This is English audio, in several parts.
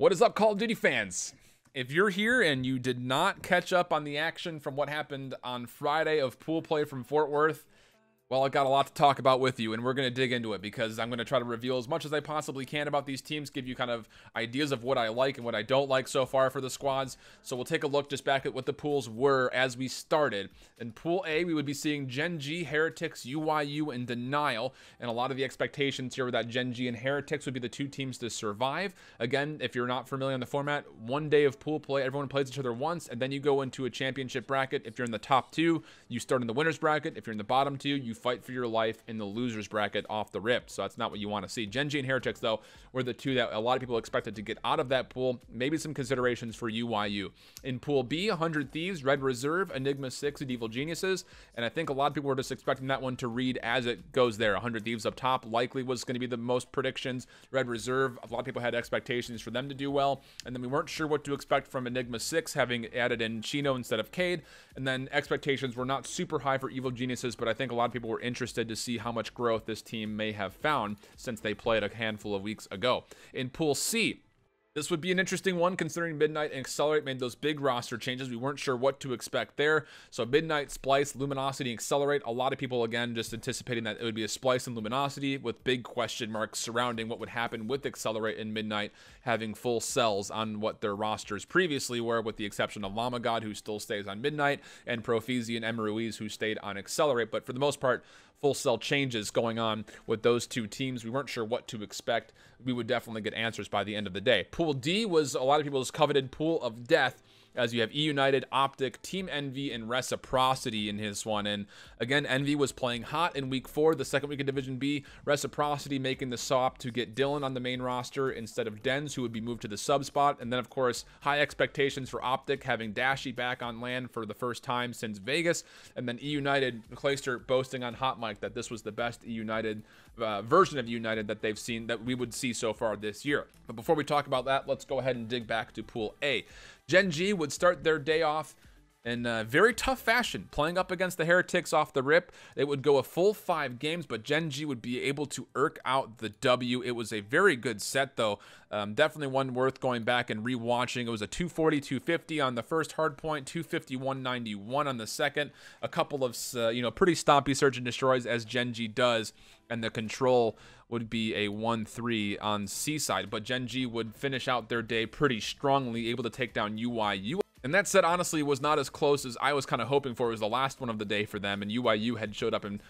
What is up, Call of Duty fans? If you're here and you did not catch up on the action from what happened on Friday of pool play from Fort Worth, well, I got a lot to talk about with you, and we're going to dig into it because I'm going to try to reveal as much as I possibly can about these teams, give you kind of ideas of what I like and what I don't like so far for the squads. So we'll take a look just back at what the pools were as we started. In Pool A, we would be seeing Gen G, Heretics, UYU, and Denial, and a lot of the expectations here were that Gen G and Heretics would be the two teams to survive. Again, if you're not familiar on the format, one day of pool play, everyone plays each other once, and then you go into a championship bracket. If you're in the top two, you start in the winner's bracket. If you're in the bottom two, you fight for your life in the loser's bracket off the rip. So that's not what you want to see. Gen G and Heretics, though, were the two that a lot of people expected to get out of that pool. Maybe some considerations for UYU. In Pool B, 100 Thieves, Red Reserve, Enigma 6, and Evil Geniuses. And I think a lot of people were just expecting that one to read as it goes there. 100 Thieves up top likely was going to be the most predictions. Red Reserve, a lot of people had expectations for them to do well. And then we weren't sure what to expect from Enigma 6, having added in Chino instead of Cade. And then expectations were not super high for Evil Geniuses, but I think a lot of people were interested to see how much growth this team may have found since they played a handful of weeks ago. In Pool C, this would be an interesting one considering Midnight and Accelerate made those big roster changes. We weren't sure what to expect there. So Midnight, Splice, Luminosity, Accelerate. A lot of people, again, just anticipating that it would be a Splice and Luminosity with big question marks surrounding what would happen with Accelerate and Midnight having full cells on what their rosters previously were, with the exception of Llama God, who still stays on Midnight, and Profizi and Emeruiz, who stayed on Accelerate. But for the most part, full cell changes going on with those two teams. We weren't sure what to expect. We would definitely get answers by the end of the day. Pool D was a lot of people's coveted pool of death, as you have eUnited, OpTic, Team Envy, and Reciprocity in his one. And again, Envy was playing hot in week 4, the second week of Division B. Reciprocity making the swap to get Dylan on the main roster instead of Dens, who would be moved to the sub spot. And then, of course, high expectations for OpTic, having Dashy back on land for the first time since Vegas. And then eUnited, Clayster boasting on Hot Mic that this was the best eUnited version of eUnited that they've seen, that we would see so far this year. But before we talk about that, let's go ahead and dig back to Pool A. Gen G would start their day off in very tough fashion, playing up against the Heretics off the rip. It would go a full 5 games, but Gen G would be able to irk out the W. It was a very good set, though. Definitely one worth going back and rewatching. It was a 240-250 on the first hard point, 250-191 on the second. A couple of pretty stompy search and destroys, as Gen G does, and the control would be a 1-3 on Seaside. But Gen G would finish out their day pretty strongly, able to take down UYU. And that set, honestly, was not as close as I was kind of hoping for. It was the last one of the day for them, and UYU had showed up and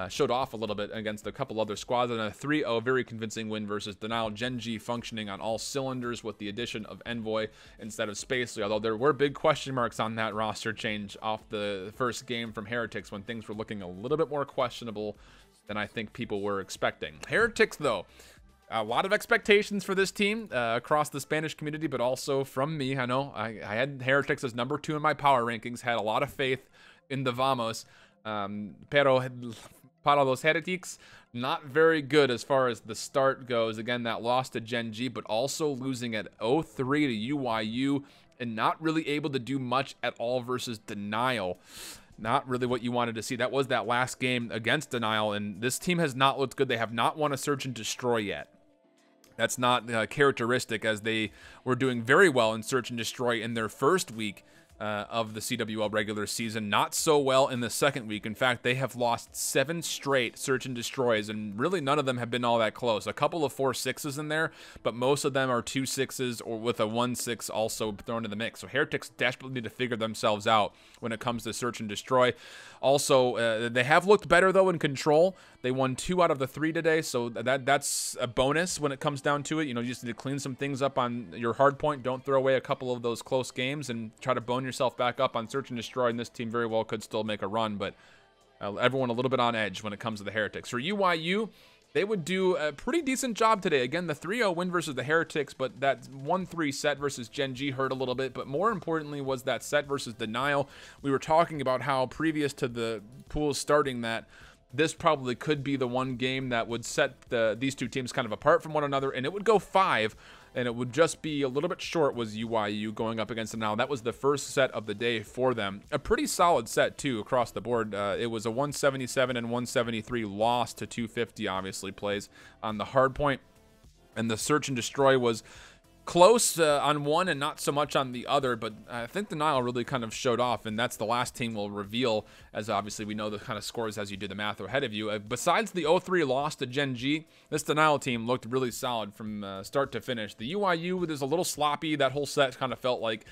showed off a little bit against a couple other squads, and a 3-0 very convincing win versus Denial. Gen G functioning on all cylinders with the addition of Envoy instead of Spacely, although there were big question marks on that roster change off the first game from Heretics when things were looking a little bit more questionable than I think people were expecting. Heretics, though, a lot of expectations for this team across the Spanish community, but also from me. I know I had Heretics as number 2 in my power rankings, had a lot of faith in the Vamos. Pero para los Heretics, not very good as far as the start goes. Again, that loss to Gen G, but also losing at 0-3 to UYU and not really able to do much at all versus Denial. Not really what you wanted to see. That was that last game against Denial, and this team has not looked good. They have not won a Search and Destroy yet. That's not characteristic, as they were doing very well in Search and Destroy in their first week of the CWL regular season. Not so well in the second week. In fact, they have lost 7 straight Search and Destroys, and really none of them have been all that close. A couple of 4-6s in there, but most of them are 2-6s or with a 1-6 also thrown in the mix. So Heretics desperately need to figure themselves out when it comes to Search and Destroy. Also, they have looked better, though, in Control. They won 2 out of the 3 today, so that's a bonus when it comes down to it. You know, you just need to clean some things up on your hard point. Don't throw away a couple of those close games and try to bone yourself back up on Search and Destroy, and this team very well could still make a run, but everyone a little bit on edge when it comes to the Heretics. For UYU, they would do a pretty decent job today. Again, the 3-0 win versus the Heretics, but that 1-3 set versus Gen G hurt a little bit. But more importantly was that set versus Denial. We were talking about how previous to the pool starting that this probably could be the one game that would set these two teams kind of apart from one another, and it would go 5, and it would just be a little bit short was UYU going up against Denial. That was the first set of the day for them. A pretty solid set, too, across the board. It was a 177 and 173 loss to 250, obviously, plays on the hard point. And the Search and Destroy was close on one and not so much on the other, but I think Denial really kind of showed off, and that's the last team we'll reveal, as obviously we know the kind of scores as you do the math ahead of you. Besides the 0-3 loss to Gen G, this Denial team looked really solid from start to finish. The UIU was a little sloppy. That whole set kind of felt like,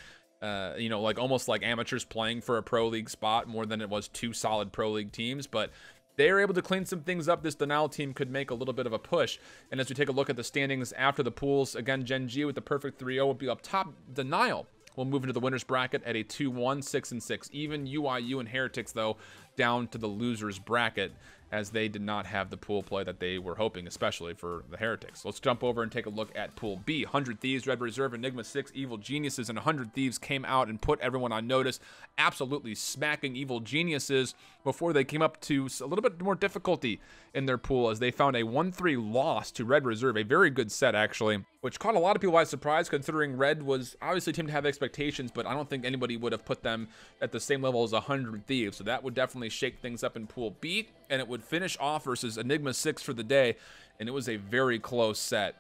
you know, like almost like amateurs playing for a pro league spot more than it was two solid pro league teams, but they are able to clean some things up. This Denial team could make a little bit of a push. And as we take a look at the standings after the pools, again, Gen G with the perfect 3-0 will be up top. Denial will move into the winner's bracket at a 2-1, 6-6. Even UIU and Heretics, though, down to the loser's bracket, as they did not have the pool play that they were hoping, especially for the Heretics. Let's jump over and take a look at Pool B. 100 Thieves, Red Reserve, Enigma 6, Evil Geniuses, and 100 Thieves came out and put everyone on notice, absolutely smacking Evil Geniuses before they came up to a little bit more difficulty in their pool, as they found a 1-3 loss to Red Reserve, a very good set actually, which caught a lot of people by surprise, considering Red was obviously a team to have expectations, but I don't think anybody would have put them at the same level as 100 Thieves, so that would definitely shake things up in Pool B, and it would finish off versus Enigma 6 for the day, and it was a very close set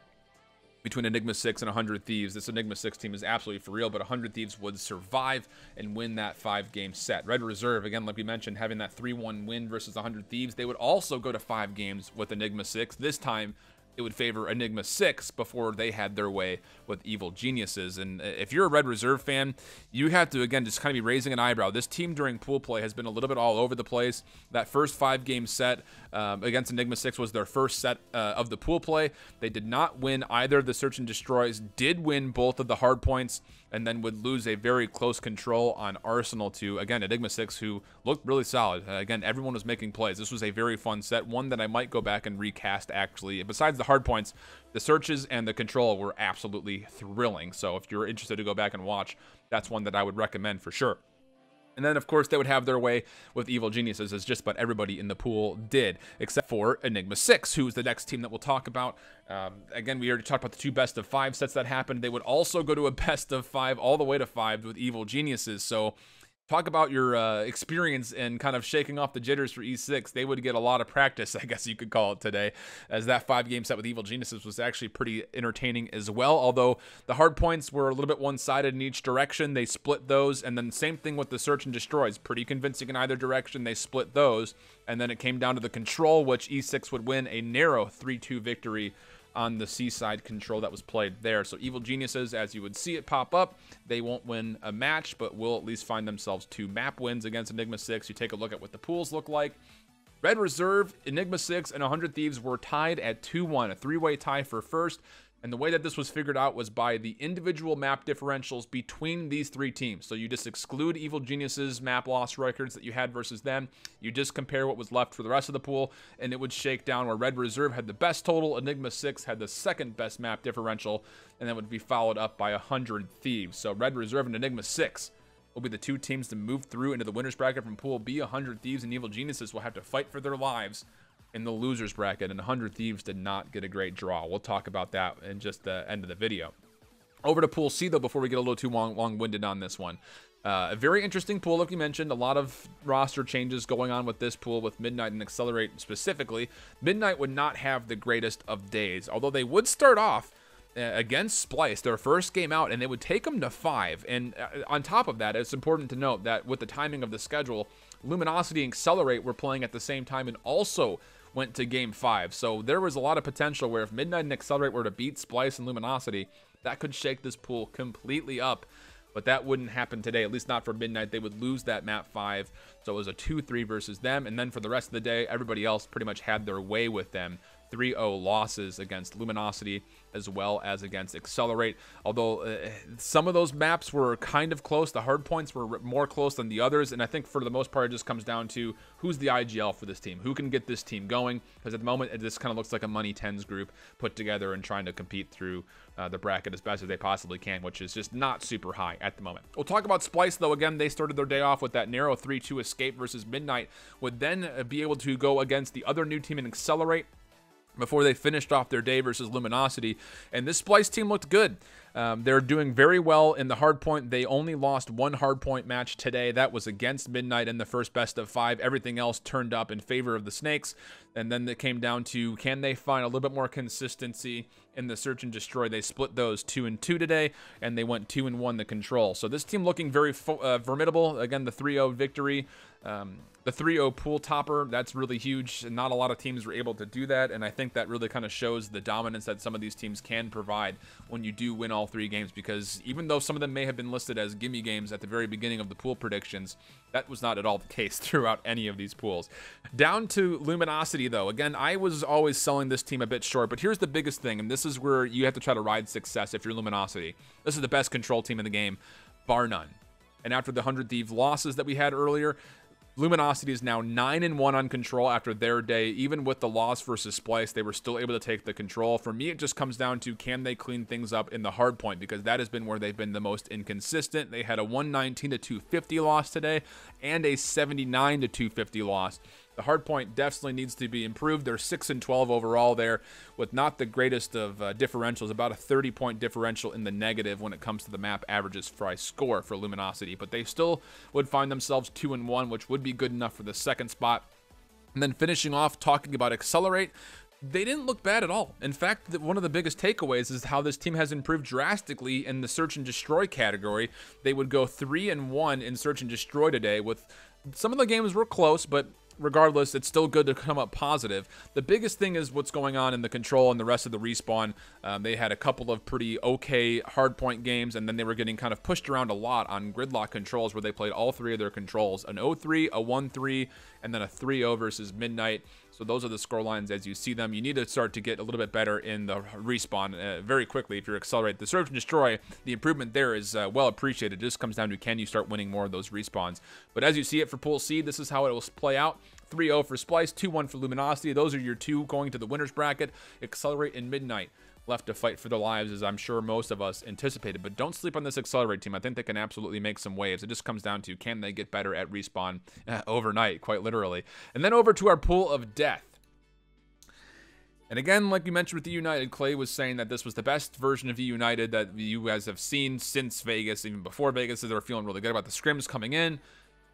between Enigma 6 and 100 Thieves. This Enigma 6 team is absolutely for real, but 100 Thieves would survive and win that 5-game set. Red Reserve, again, like we mentioned, having that 3-1 win versus 100 Thieves, they would also go to 5 games with Enigma 6. This time, it would favor Enigma 6 before they had their way with Evil Geniuses. And if you're a Red Reserve fan, you have to, again, just kind of be raising an eyebrow. This team during pool play has been a little bit all over the place. That first 5-game set against Enigma 6 was their first set of the pool play. They did not win either of the Search and Destroys, did win both of the hard points, and then would lose a very close control on Arsenal to, again, Enigma 6, who looked really solid. Again, everyone was making plays. This was a very fun set, one that I might go back and recast, actually. Besides the hard points, the searches and the control were absolutely thrilling. So if you're interested to go back and watch, that's one that I would recommend for sure. And then, of course, they would have their way with Evil Geniuses, as just about everybody in the pool did, except for Enigma 6, who's the next team that we'll talk about. Again, we already talked about the 2 best-of-5 sets that happened. They would also go to a best-of-5 all the way to 5 with Evil Geniuses. So talk about your experience in kind of shaking off the jitters for E6. They would get a lot of practice, I guess you could call it today, as that 5-game set with Evil Geniuses was actually pretty entertaining as well. Although the hard points were a little bit one-sided in each direction, they split those. And then same thing with the Search and Destroys, pretty convincing in either direction. They split those, and then it came down to the control, which E6 would win a narrow 3-2 victory on the seaside control that was played there. So Evil Geniuses, as you would see it pop up, they won't win a match, but will at least find themselves 2 map wins against Enigma 6. You take a look at what the pools look like. Red Reserve, Enigma 6, and 100 Thieves were tied at 2-1, a 3-way tie for first. And the way that this was figured out was by the individual map differentials between these 3 teams. So you just exclude Evil Geniuses' map loss records that you had versus them. You just compare what was left for the rest of the pool, and it would shake down where Red Reserve had the best total, Enigma 6 had the second best map differential, and then would be followed up by 100 Thieves. So Red Reserve and Enigma 6 will be the 2 teams to move through into the winner's bracket from Pool B. 100 Thieves and Evil Geniuses will have to fight for their lives in the loser's bracket, and 100 Thieves did not get a great draw. We'll talk about that in just the end of the video. Over to Pool C, though, before we get a little too long-winded on this one. A very interesting pool, like you mentioned. A lot of roster changes going on with this pool, with Midnight and Accelerate specifically. Midnight would not have the greatest of days, although they would start off against Splice, their first game out, and they would take them to 5. And on top of that, it's important to note that with the timing of the schedule, Luminosity and Accelerate were playing at the same time and also went to game 5. So there was a lot of potential where if Midnight and Accelerate were to beat Splice and Luminosity, that could shake this pool completely up. But that wouldn't happen today, at least not for Midnight. They would lose that map 5. So it was a 2-3 versus them. And then for the rest of the day, everybody else pretty much had their way with them. 3-0 losses against Luminosity as well as against Accelerate. Although some of those maps were kind of close. The hard points were more close than the others. And I think for the most part, it just comes down to who's the IGL for this team. Who can get this team going? Because at the moment, it just kind of looks like a Money 10s group put together and trying to compete through the bracket as best as they possibly can, which is just not super high at the moment. We'll talk about Splice, though. Again, they started their day off with that narrow 3-2 escape versus Midnight. Would then be able to go against the other new team and Accelerate before they finished off their day versus Luminosity. And this Splice team looked good. They're doing very well in the hardpoint. They only lost one hardpoint match today. That was against Midnight in the first best of 5. Everything else turned up in favor of the Snakes. And then it came down to, can they find a little bit more consistency in the search and destroy? They split those 2-2 today, and they went 2-1 the control. So this team looking very formidable. Again, the 3-0 victory. The 3-0 pool topper, that's really huge. Not a lot of teams were able to do that, and I think that really kind of shows the dominance that some of these teams can provide when you do win all 3 games, because even though some of them may have been listed as gimme games at the very beginning of the pool predictions, that was not at all the case throughout any of these pools. Down to Luminosity, though. Again, I was always selling this team a bit short, but here's the biggest thing, and this is where you have to try to ride success if you're Luminosity. This is the best control team in the game, bar none. And after the 100 Thieves losses that we had earlier, Luminosity is now 9-1 on control after their day. Even with the loss versus Splice, they were still able to take the control. For me, it just comes down to, can they clean things up in the hard point, because that has been where they've been the most inconsistent. They had a 119-250 loss today and a 79-250 loss. The hard point definitely needs to be improved. They're 6-12 overall there, with not the greatest of differentials, about a 30-point differential in the negative when it comes to the map averages for score for Luminosity. But they still would find themselves 2-1, which would be good enough for the second spot. And then finishing off, talking about Accelerate, they didn't look bad at all. In fact, one of the biggest takeaways is how this team has improved drastically in the Search and Destroy category. They would go 3-1 in Search and Destroy today, with some of the games were close, but regardless, it's still good to come up positive. The biggest thing is what's going on in the control and the rest of the respawn. They had a couple of pretty okay hardpoint games, and then they were getting kind of pushed around a lot on gridlock controls, where they played all 3 of their controls, an 0-3, a 1-3, and then a 3-0 versus Midnight. So those are the score lines as you see them. You need to start to get a little bit better in the respawn very quickly if you're Accelerate. The Search and Destroy, the improvement there is well appreciated. It just comes down to, can you start winning more of those respawns? But as you see it for Pool C, this is how it will play out. 3-0 for Splice, 2-1 for Luminosity. Those are your 2 going to the winner's bracket. Accelerate and Midnight left to fight for their lives, as I'm sure most of us anticipated. But don't sleep on this Accelerate team. I think they can absolutely make some waves. It just comes down to, can they get better at respawn overnight, quite literally. And then over to our Pool of Death. And again, like we mentioned with eUnited, Clay was saying that this was the best version of eUnited that you guys have seen since Vegas, even before Vegas. They were feeling really good about the scrims coming in.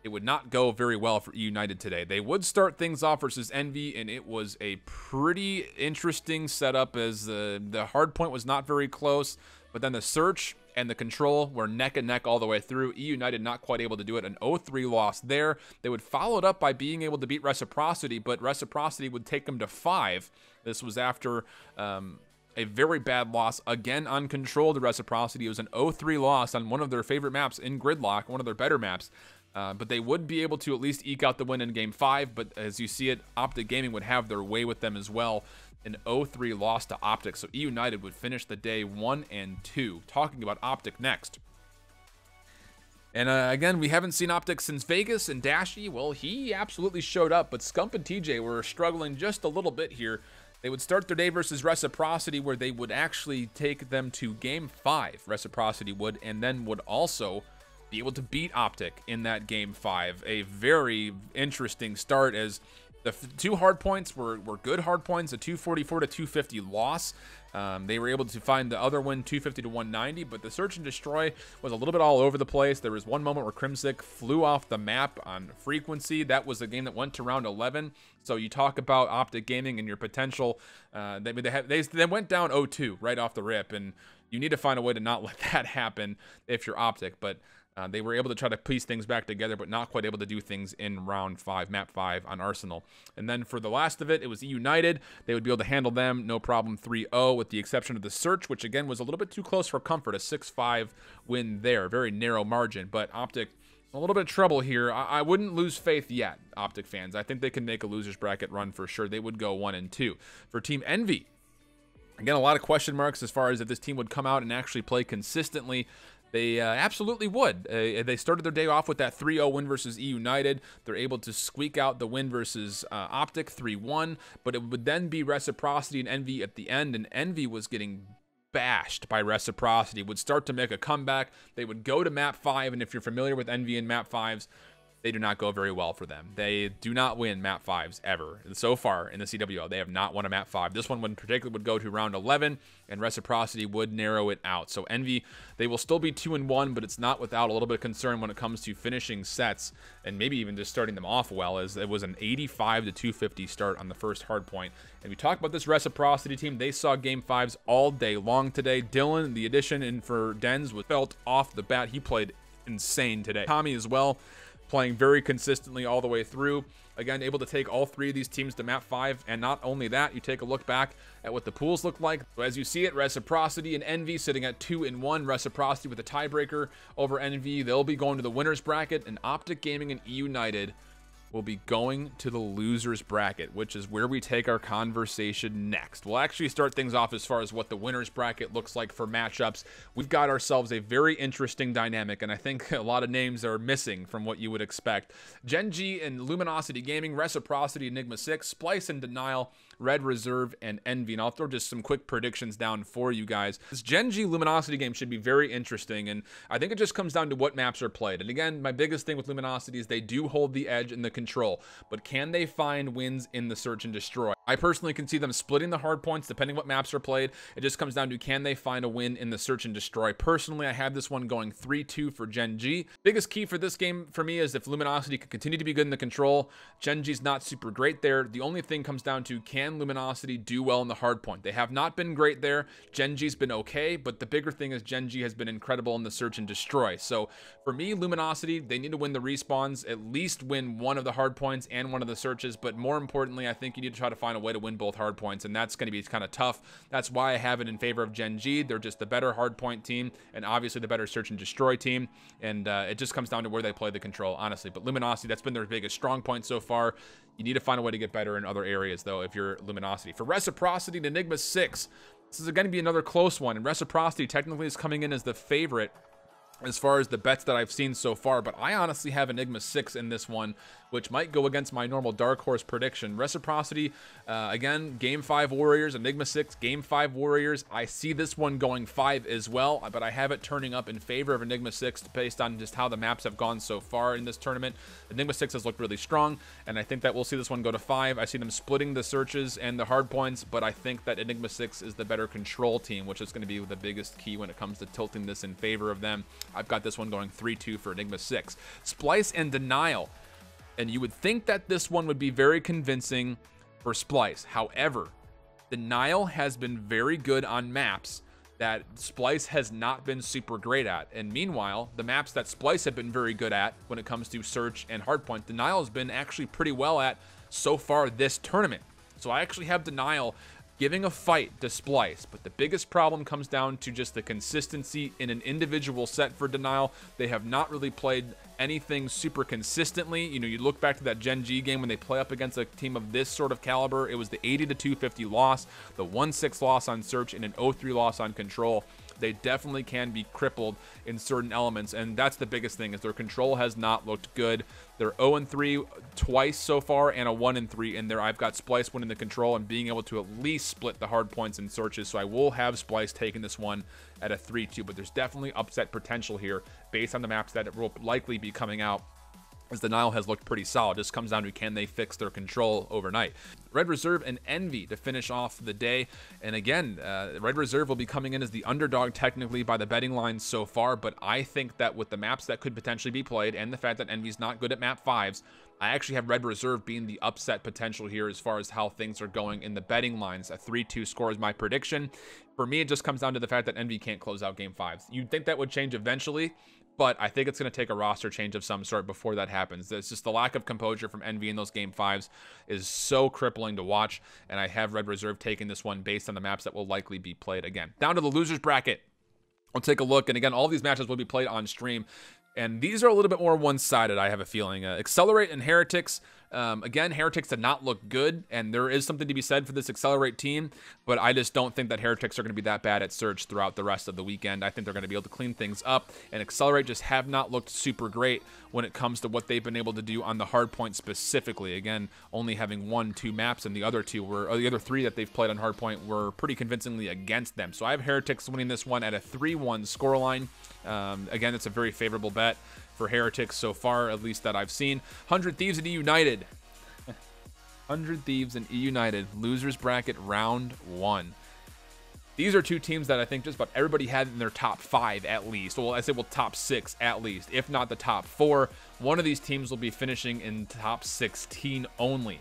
It would not go very well for eUnited today. They would start things off versus Envy, and it was a pretty interesting setup, as the hard point was not very close, but then the search and the control were neck and neck all the way through. eUnited not quite able to do it. An 0-3 loss there. They would follow it up by being able to beat Reciprocity, but Reciprocity would take them to 5. This was after a very bad loss again on control to Reciprocity. It was an 0-3 loss on one of their favorite maps in Gridlock, one of their better maps. But they would be able to at least eke out the win in Game 5. But as you see it, OpTic Gaming would have their way with them as well. An 0-3 loss to OpTic. So eUnited would finish the day 1-2. Talking about OpTic next. And again, we haven't seen OpTic since Vegas, and Dashy, well, he absolutely showed up. But Scump and TJ were struggling just a little bit here. They would start their day versus Reciprocity, where they would actually take them to Game 5. Reciprocity would, and then would also be able to beat OpTic in that Game 5. A very interesting start, as the 2 hard points were good hard points, a 244-250 loss. They were able to find the other win, 250-190, but the Search and Destroy was a little bit all over the place. There was one moment where Crimsic flew off the map on frequency. That was a game that went to round 11. So you talk about OpTic Gaming and your potential. They went down 0-2 right off the rip, and you need to find a way to not let that happen if you're OpTic. But they were able to try to piece things back together, but not quite able to do things in round 5, map 5 on Arsenal. And then for the last of it, it was eUnited. They would be able to handle them, no problem, 3-0, with the exception of the Search, which again was a little bit too close for comfort, a 6-5 win there, very narrow margin. But OpTic, a little bit of trouble here. I wouldn't lose faith yet, OpTic fans. I think they can make a loser's bracket run for sure. They would go 1-2. For Team Envy, again, a lot of question marks as far as if this team would come out and actually play consistently. They absolutely would. They started their day off with that 3-0 win versus eUnited. They're able to squeak out the win versus OpTic 3-1, but it would then be Reciprocity and Envy at the end, and Envy was getting bashed by Reciprocity, would start to make a comeback. They would go to map 5, and if you're familiar with Envy and map 5s, they do not go very well for them. They do not win map 5s ever. So far in the CWL, they have not won a map 5. This one in particular would go to round 11, and Reciprocity would narrow it out. So Envy, they will still be 2-1, but it's not without a little bit of concern when it comes to finishing sets and maybe even just starting them off well, as it was an 85 to 250 start on the first hard point. And we talk about this Reciprocity team. They saw game 5s all day long today. Dylan, the addition in for Dens, was felt off the bat. He played insane today. Tommy as well, playing very consistently all the way through. Again, able to take all 3 of these teams to map 5. And not only that, you take a look back at what the pools look like. So as you see it, Reciprocity and Envy sitting at 2-1. Reciprocity with a tiebreaker over Envy. They'll be going to the winners bracket, and OpTic Gaming and eUnited will be going to the losers bracket, which is where we take our conversation next. We'll actually start things off as far as what the winners bracket looks like for matchups. We've got ourselves a very interesting dynamic, and I think a lot of names are missing from what you would expect. Gen G and Luminosity Gaming, Reciprocity, Enigma 6, Splice and Denial, Red Reserve, and Envy. And I'll throw just some quick predictions down for you guys. This Gen G Luminosity game should be very interesting, and I think it just comes down to what maps are played. And again, my biggest thing with Luminosity is they do hold the edge in the control, but can they find wins in the search and destroy? I personally can see them splitting the hard points depending what maps are played. It just comes down to, can they find a win in the search and destroy? Personally, I have this one going 3-2 for Gen G. Biggest key for this game for me is if Luminosity can continue to be good in the control. Gen G's not super great there. The only thing comes down to, can Luminosity do well in the hard point? They have not been great there. Gen G's been okay, but the bigger thing is Gen G has been incredible in the search and destroy. So for me, Luminosity, they need to win the respawns, at least win one of the hard points and one of the searches, but more importantly, I think you need to try to find a way to win both hard points, and that's going to be kind of tough. That's why I have it in favor of Gen G. They're just the better hard point team, and obviously the better search and destroy team, and it just comes down to where they play the control, honestly. But Luminosity, that's been their biggest strong point so far. You need to find a way to get better in other areas, though, if you're Luminosity. For Reciprocity and Enigma 6, this is going to be another close one, and Reciprocity technically is coming in as the favorite as far as the bets that I've seen so far, but I honestly have Enigma 6 in this one, which might go against my normal dark horse prediction. Reciprocity, again, game 5 Warriors, Enigma 6, game 5 Warriors. I see this one going 5 as well, but I have it turning up in favor of Enigma 6 based on just how the maps have gone so far in this tournament. Enigma 6 has looked really strong, and I think that we'll see this one go to 5. I see them splitting the searches and the hard points, but I think that Enigma 6 is the better control team, which is going to be the biggest key when it comes to tilting this in favor of them. I've got this one going 3-2 for Enigma 6. Splice and Denial. And you would think that this one would be very convincing for Splice. However, Denial has been very good on maps that Splice has not been super great at. And meanwhile, the maps that Splice have been very good at when it comes to search and hardpoint, Denial has been actually pretty well at so far this tournament. So I actually have Denial giving a fight to Splice, but the biggest problem comes down to just the consistency in an individual set for Denial. They have not really played anything super consistently. You know, you look back to that Gen G game when they play up against a team of this sort of caliber, it was the 80 to 250 loss, the 1-6 loss on search, and an 0-3 loss on control. They definitely can be crippled in certain elements, and that's the biggest thing, is their control has not looked good. They're 0-3 twice so far and a 1-3 in there. I've got Splice winning the control and being able to at least split the hard points and searches, so I will have Splice taking this one at a 3-2, but there's definitely upset potential here based on the maps that will likely be coming out, as Denial has looked pretty solid. Just comes down to, can they fix their control overnight? Red Reserve and Envy to finish off the day. And again, Red Reserve will be coming in as the underdog technically by the betting lines so far, but I think that with the maps that could potentially be played and the fact that Envy's not good at map 5s, I actually have Red Reserve being the upset potential here as far as how things are going in the betting lines. A 3-2 score is my prediction. For me, it just comes down to the fact that Envy can't close out game 5s. You'd think that would change eventually, but I think it's going to take a roster change of some sort before that happens. It's just the lack of composure from Envy in those game 5s is so crippling to watch, and I have Red Reserve taking this one based on the maps that will likely be played. Again, down to the losers bracket. We'll take a look, and again, all these matches will be played on stream, and these are a little bit more one-sided, I have a feeling. Accelerate and Heretics. Again, Heretics did not look good, and there is something to be said for this Accelerate team, but I just don't think that Heretics are going to be that bad at search throughout the rest of the weekend. I think they're going to be able to clean things up, and Accelerate just have not looked super great when it comes to what they've been able to do on the hardpoint specifically. Again, only having 1-2 maps, and the other 3 that they've played on hardpoint were pretty convincingly against them. So I have Heretics winning this one at a 3-1 scoreline. Again, it's a very favorable bet. for Heretics so far, at least that I've seen. 100 Thieves and eUnited. 100 Thieves and eUnited. Losers bracket round 1. These are two teams that I think just about everybody had in their top 5 at least. Well, I say, well, top 6 at least, if not the top 4. One of these teams will be finishing in top 16 only.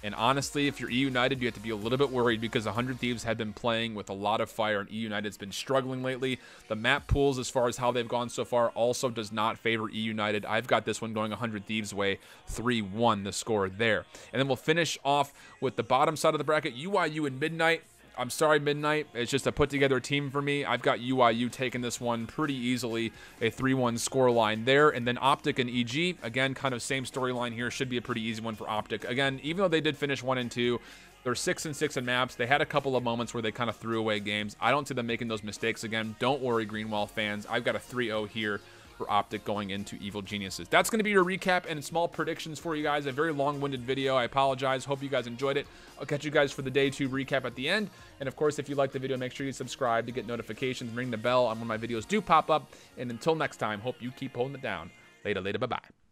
And honestly, if you're eUnited, you have to be a little bit worried because 100 Thieves have been playing with a lot of fire and eUnited's been struggling lately. The map pools, as far as how they've gone so far, also does not favor eUnited. I've got this one going 100 Thieves way, 3-1 the score there. And then we'll finish off with the bottom side of the bracket, UIU and Midnight. I'm sorry, Midnight. It's just a put-together team for me. I've got UIU taking this one pretty easily, a 3-1 score line there. And then OpTic and EG, again, kind of same storyline here. Should be a pretty easy one for OpTic. Again, even though they did finish 1 and 2, they're 6-6 in maps. They had a couple of moments where they kind of threw away games. I don't see them making those mistakes again. Don't worry, Greenwell fans. I've got a 3-0 here for OpTic going into Evil Geniuses. That's going to be your recap and small predictions for you guys. A very long-winded video. I apologize. Hope you guys enjoyed it. I'll catch you guys for the day 2 recap at the end. And of course, if you like the video, make sure you subscribe to get notifications. Ring the bell on when my videos do pop up. And until next time, hope you keep holding it down. Later, bye-bye.